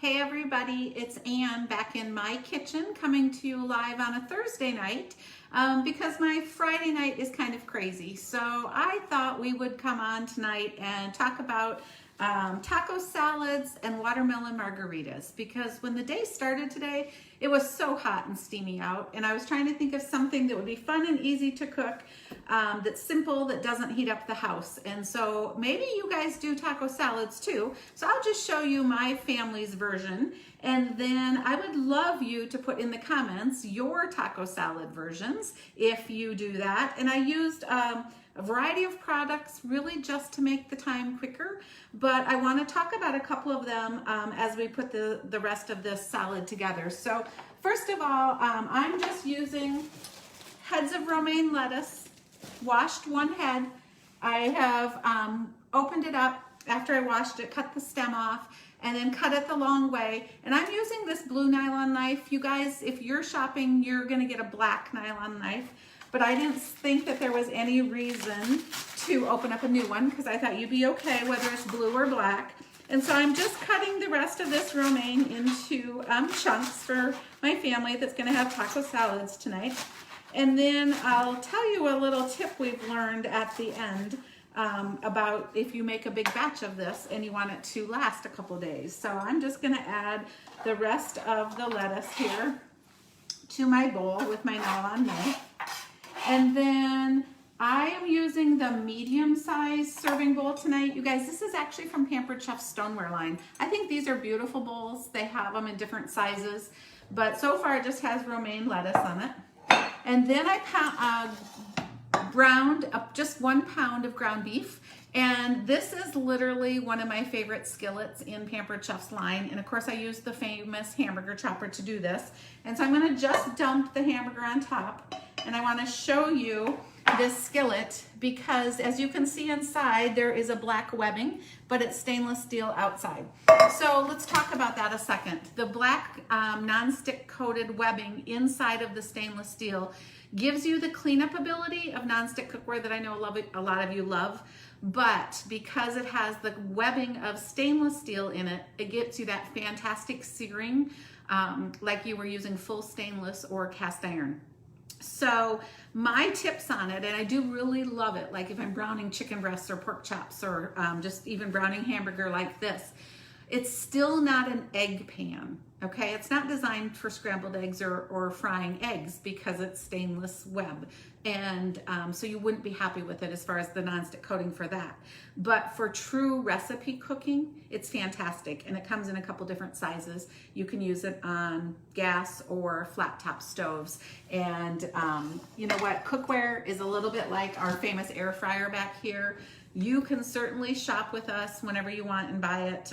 Hey everybody, it's Ann back in my kitchen coming to you live on a Thursday night because my Friday night is kind of crazy. So I thought we would come on tonight and talk about taco salads and watermelon margaritas, because when the day started today, it was so hot and steamy out, and I was trying to think of something that would be fun and easy to cook, that's simple, that doesn't heat up the house. And so maybe you guys do taco salads too. So I'll just show you my family's version, and then I would love you to put in the comments your taco salad versions if you do that. And I used a variety of products really just to make the time quicker, but I want to talk about a couple of them as we put the rest of this salad together. So first of all, I'm just using heads of romaine lettuce, washed one head. I have opened it up after I washed it, cut the stem off, and then cut it the long way. And I'm using this blue nylon knife. You guys, if you're shopping, you're gonna get a black nylon knife. But I didn't think that there was any reason to open up a new one because I thought you'd be okay whether it's blue or black. And so I'm just cutting the rest of this romaine into chunks for my family that's gonna have taco salads tonight. And then I'll tell you a little tip we've learned at the end about if you make a big batch of this and you want it to last a couple days. So I'm just gonna add the rest of the lettuce here to my bowl with my nylon knife. And then I am using the medium-sized serving bowl tonight. You guys, this is actually from Pampered Chef's stoneware line. I think these are beautiful bowls. They have them in different sizes, but so far it just has romaine lettuce on it. And then I browned up just 1 pound of ground beef. And this is literally one of my favorite skillets in Pampered Chef's line. And of course I use the famous hamburger chopper to do this. And so I'm gonna just dump the hamburger on top. And I wanna show you this skillet because as you can see inside, there is a black webbing, but it's stainless steel outside. So let's talk about that a second. The black non-stick coated webbing inside of the stainless steel gives you the cleanup ability of non-stick cookware that I know a lot of you love, but because it has the webbing of stainless steel in it, it gives you that fantastic searing like you were using full stainless or cast iron. So my tips on it, and I do really love it, like if I'm browning chicken breasts or pork chops or just even browning hamburger like this, it's still not an egg pan, okay? It's not designed for scrambled eggs or frying eggs because it's stainless web. And so you wouldn't be happy with it as far as the nonstick coating for that. But for true recipe cooking, it's fantastic. And it comes in a couple different sizes. You can use it on gas or flat top stoves. And you know what? Cookware is a little bit like our famous air fryer back here. You can certainly shop with us whenever you want and buy it,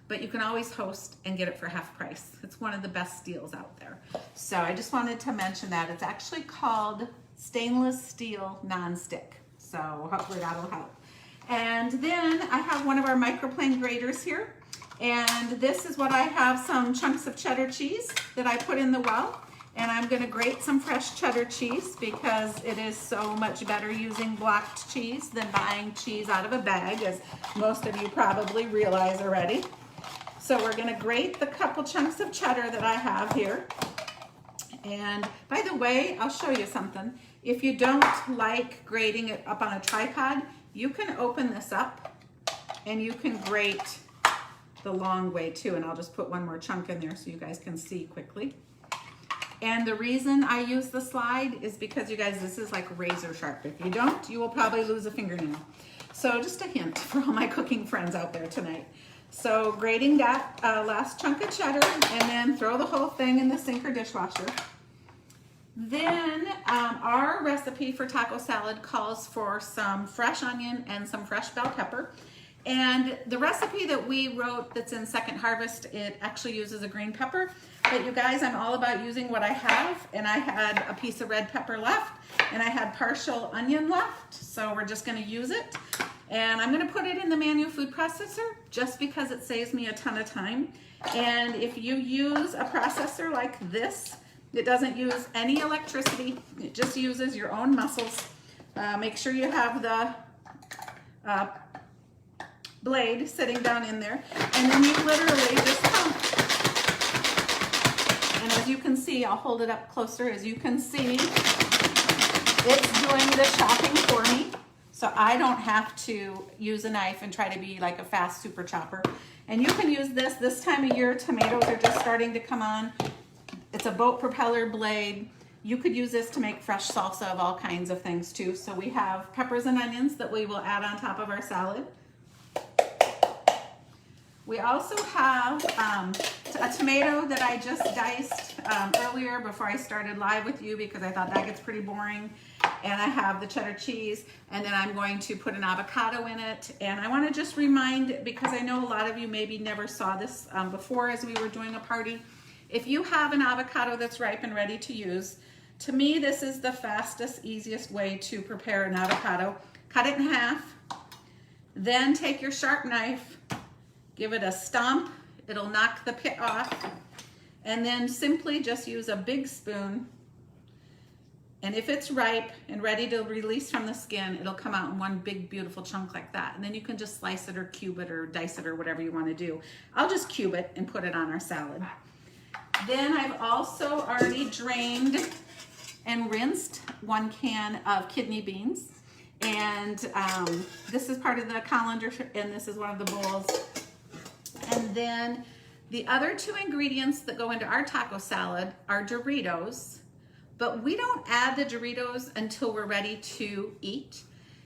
but you can always host and get it for half price. It's one of the best deals out there. So I just wanted to mention that. It's actually called stainless steel non-stick. So hopefully that'll help. And then I have one of our microplane graters here. And this is what I have, some chunks of cheddar cheese that I put in the well. And I'm gonna grate some fresh cheddar cheese because it is so much better using blocked cheese than buying cheese out of a bag, as most of you probably realize already. So we're gonna grate the couple chunks of cheddar that I have here. And by the way, I'll show you something. If you don't like grating it up on a tripod, you can open this up and you can grate the long way too. And I'll just put one more chunk in there so you guys can see quickly. And the reason I use the slide is because you guys, this is like razor sharp. If you don't, you will probably lose a fingernail. So just a hint for all my cooking friends out there tonight. So grating that last chunk of cheddar and then throw the whole thing in the sink or dishwasher. Then our recipe for taco salad calls for some fresh onion and some fresh bell pepper. And the recipe that we wrote that's in Second Harvest, it actually uses a green pepper. But you guys, I'm all about using what I have. And I had a piece of red pepper left and I had partial onion left. So we're just gonna use it. And I'm gonna put it in the manual food processor just because it saves me a ton of time. And if you use a processor like this, it doesn't use any electricity. It just uses your own muscles. Make sure you have the blade sitting down in there, and then you literally just pump. And as you can see, I'll hold it up closer. As you can see, it's doing the chopping for me, so I don't have to use a knife and try to be like a fast super chopper. And you can use this time of year. Tomatoes are just starting to come on. It's a boat propeller blade. You could use this to make fresh salsa of all kinds of things too. So we have peppers and onions that we will add on top of our salad. We also have a tomato that I just diced earlier before I started live with you because I thought that gets pretty boring. And I have the cheddar cheese, and then I'm going to put an avocado in it. And I want to just remind, because I know a lot of you maybe never saw this before as we were doing a party, if you have an avocado that's ripe and ready to use, to me this is the fastest, easiest way to prepare an avocado. Cut it in half, then take your sharp knife, give it a stomp, it'll knock the pit off, and then simply just use a big spoon, and if it's ripe and ready to release from the skin, it'll come out in one big beautiful chunk like that. And then you can just slice it or cube it or dice it or whatever you want to do. I'll just cube it and put it on our salad. Then I've also already drained and rinsed 1 can of kidney beans, and this is part of the colander, and this is one of the bowls. And then the other 2 ingredients that go into our taco salad are Doritos, but we don't add the Doritos until we're ready to eat.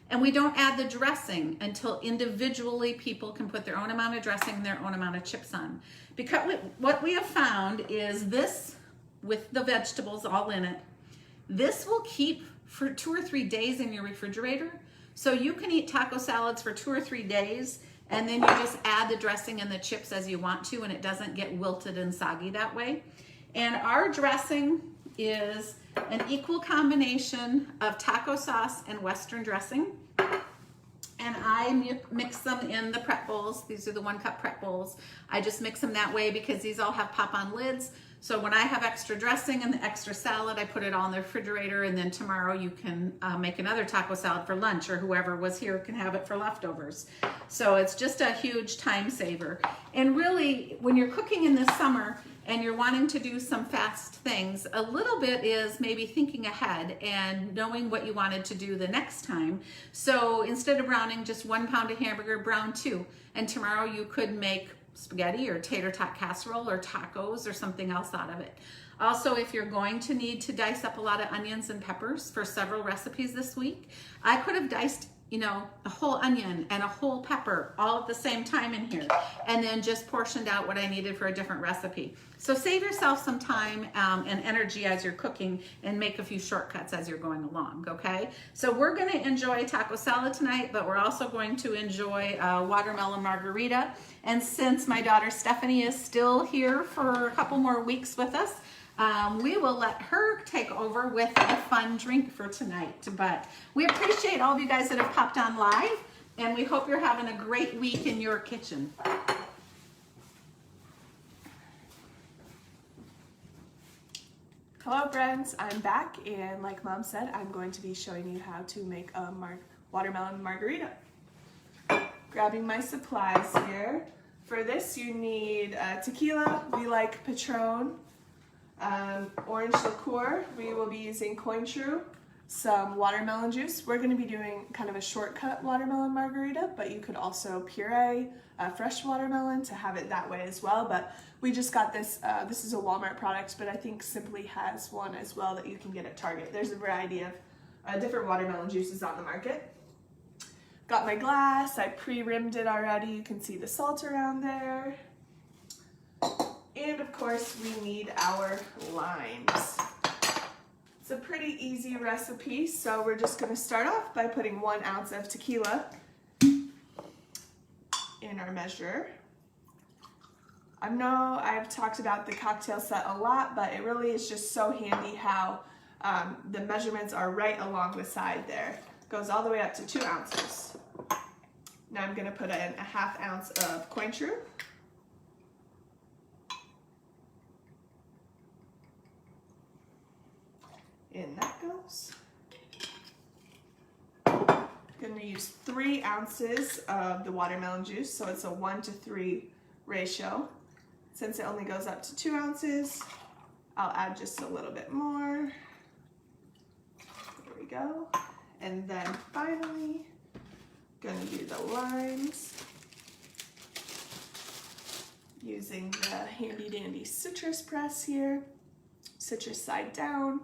And we don't add the dressing until individually people can put their own amount of dressing and their own amount of chips on. Because what we have found is this, with the vegetables all in it, this will keep for 2 or 3 days in your refrigerator. So you can eat taco salads for 2 or 3 days, and then you just add the dressing and the chips as you want to, and it doesn't get wilted and soggy that way. And our dressing is an equal combination of taco sauce and Western dressing. And I mix them in the prep bowls. These are the 1 cup prep bowls. I just mix them that way because these all have pop-on lids. So when I have extra dressing and the extra salad, I put it all in the refrigerator, and then tomorrow you can make another taco salad for lunch, or whoever was here can have it for leftovers. So it's just a huge time saver. And really, when you're cooking in the summer and you're wanting to do some fast things, a little bit is maybe thinking ahead and knowing what you wanted to do the next time. So instead of browning just 1 pound of hamburger, brown 2. And tomorrow you could make spaghetti or tater tot casserole or tacos or something else out of it. Also, if you're going to need to dice up a lot of onions and peppers for several recipes this week, I could have diced, you know, a whole onion and a whole pepper all at the same time in here, and then just portioned out what I needed for a different recipe. So save yourself some time and energy as you're cooking, and make a few shortcuts as you're going along, okay? So we're gonna enjoy taco salad tonight, but we're also going to enjoy watermelon margarita. And since my daughter Stephanie is still here for a couple more weeks with us, we will let her take over with a fun drink for tonight. But we appreciate all of you guys that have popped on live, and we hope you're having a great week in your kitchen. Hello friends, I'm back, and like Mom said, I'm going to be showing you how to make a watermelon margarita. Grabbing my supplies here. For this you need tequila, we like Patron, orange liqueur, we will be using Cointreau, some watermelon juice. We're going to be doing kind of a shortcut watermelon margarita, but you could also puree fresh watermelon to have it that way as well. But we just got this, this is a Walmart product, but I think Simply has one as well that you can get at Target. There's a variety of different watermelon juices on the market. Got my glass, I pre-rimmed it already. You can see the salt around there. And of course we need our limes. It's a pretty easy recipe, so we're just going to start off by putting 1 ounce of tequila in our measure. I know I've talked about the cocktail set a lot, but it really is just so handy how the measurements are right along the side there. It goes all the way up to 2 ounces. Now I'm going to put in a 1/2 ounce of Cointreau. In that goes. Gonna use 3 ounces of the watermelon juice, so it's a 1-to-3 ratio. Since it only goes up to 2 ounces, I'll add just a little bit more. There we go. And then finally, gonna do the limes. Using the handy dandy citrus press here. Citrus side down.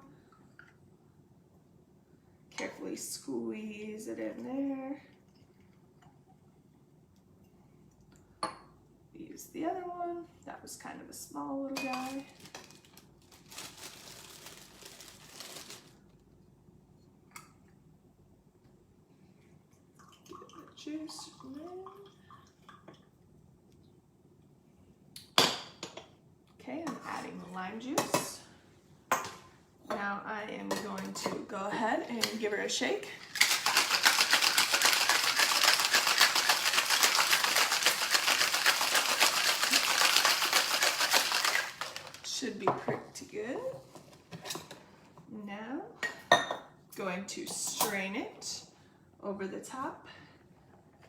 Carefully squeeze it in there. Use the other one. That was kind of a small little guy. Get the juice in there. Okay, I'm adding the lime juice. Now I am going to go ahead and give her a shake. Should be pretty good. Now, going to strain it over the top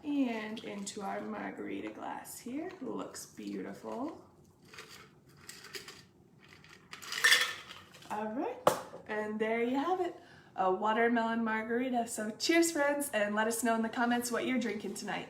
and into our margarita glass here. Looks beautiful. All right, and there you have it, a watermelon margarita. So cheers, friends, and let us know in the comments what you're drinking tonight.